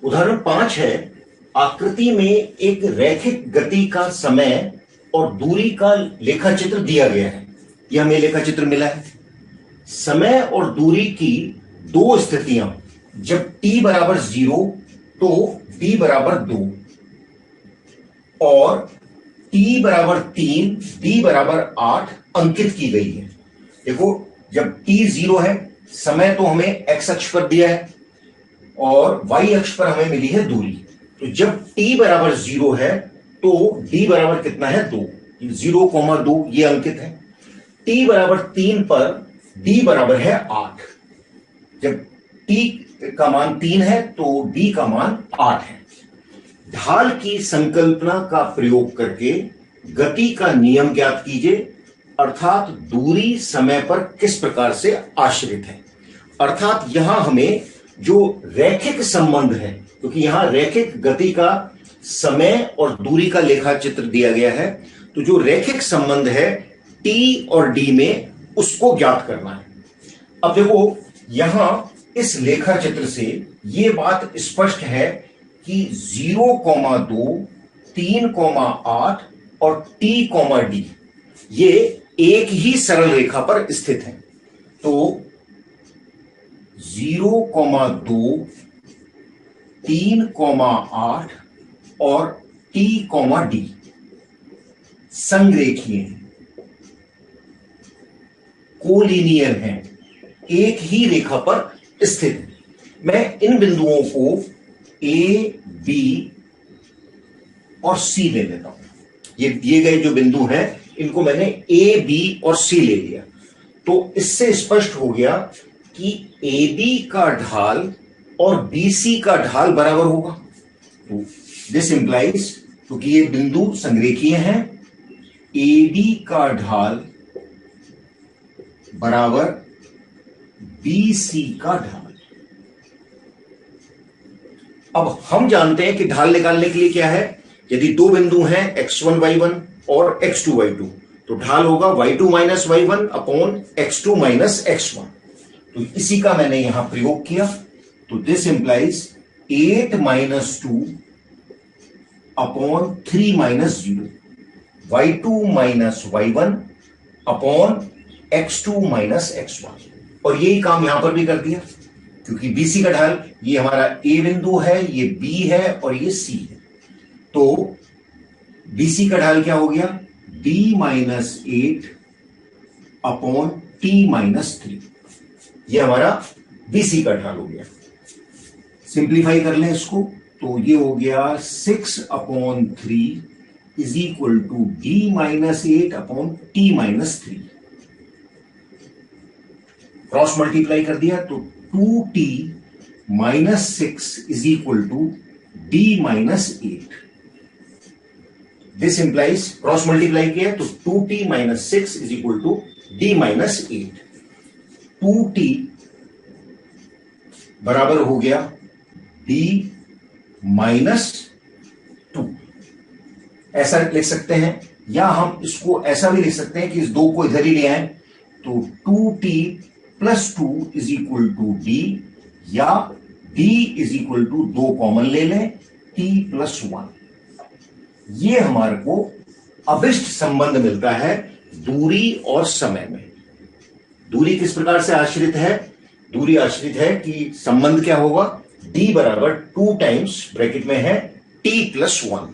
उदाहरण 5 है, आकृति में एक रैखिक गति का समय और दूरी का लेखाचित्र दिया गया है। यह हमें लेखाचित्र मिला है। समय और दूरी की दो स्थितियां, जब t बराबर 0 तो d बराबर 2 और t बराबर 3 d बराबर 8 अंकित की गई है। देखो, जब t 0 है, समय तो हमें x अक्ष पर दिया है और y अक्ष पर हमें मिली है दूरी। तो जब t बराबर 0 है तो d बराबर कितना है? 2। 0,2 ये अंकित है। t बराबर 3 पर d बराबर है 8। जब t का मान 3 है तो d का मान 8 है। ढाल की संकल्पना का प्रयोग करके गति का नियम ज्ञात कीजिए, अर्थात दूरी समय पर किस प्रकार से आश्रित है। अर्थात यहां हमें जो रैखिक संबंध है, क्योंकि यहां रैखिक गति का समय और दूरी का लेखाचित्र दिया गया है, तो जो रैखिक संबंध है t और d में, उसको ज्ञात करना है। अब देखो, यहां इस लेखाचित्र से यह बात स्पष्ट है कि 0,2, 3,8 और t, d ये एक ही सरल रेखा पर स्थित हैं। तो 0,2, 3,8 और t, d संरेखीय हैं, कोलिनियर हैं, एक ही रेखा पर स्थित है। मैं इन बिंदुओं को A, B और C ले लेता हूं। ये दिए गए जो बिंदु हैं, इनको मैंने A, B और C ले लिया। तो इससे स्पष्ट हो गया कि AB का ढाल और BC का ढाल बराबर होगा। तो दिस इंप्लाइज, क्योंकि ये बिंदु संरेखीय हैं, AB का ढाल बराबर BC का ढाल। अब हम जानते हैं कि ढाल निकालने के लिए क्या है। यदि दो बिंदु हैं x1 y1 और x2 y2, तो ढाल होगा y2 minus y1 upon x2 minus x1। तो इसी का मैंने यहां प्रयोग किया। तो this implies 8 minus 2 upon 3 minus 0, y2 minus y1 upon x2 minus x1। और यही काम यहां पर भी कर दिया, क्योंकि BC का ढाल, ये हमारा A बिंदु है, ये B है और ये C है। तो BC का ढाल क्या हो गया? D minus 8 upon T minus 3। ये हमारा BC का ढाल हो गया। सिंप्लीफाई कर लें इसको, तो ये हो गया 6 upon 3 is equal to D minus 8 upon T minus 3। Cross multiply कर दिया तो 2t minus 6 is equal to d minus 8। This implies, cross multiply किया तो 2t minus 6 is equal to d minus 8। 2t बराबर हो गया d माइनस 2। ऐसा लिख सकते हैं, या हम इसको ऐसा भी लिख सकते हैं कि इस दो को इधर ही ले आए, तो 2t plus 2 is equal to d, या d is equal to 2 common ले लें, t प्लस 1। ये हमारे को अभिष्ट संबंध मिलता है दूरी और समय में। दूरी किस प्रकार से आश्रित है? दूरी आश्रित है कि संबंध क्या होगा? d बराबर 2 टाइम्स, ब्रैकेट में है, t प्लस 1।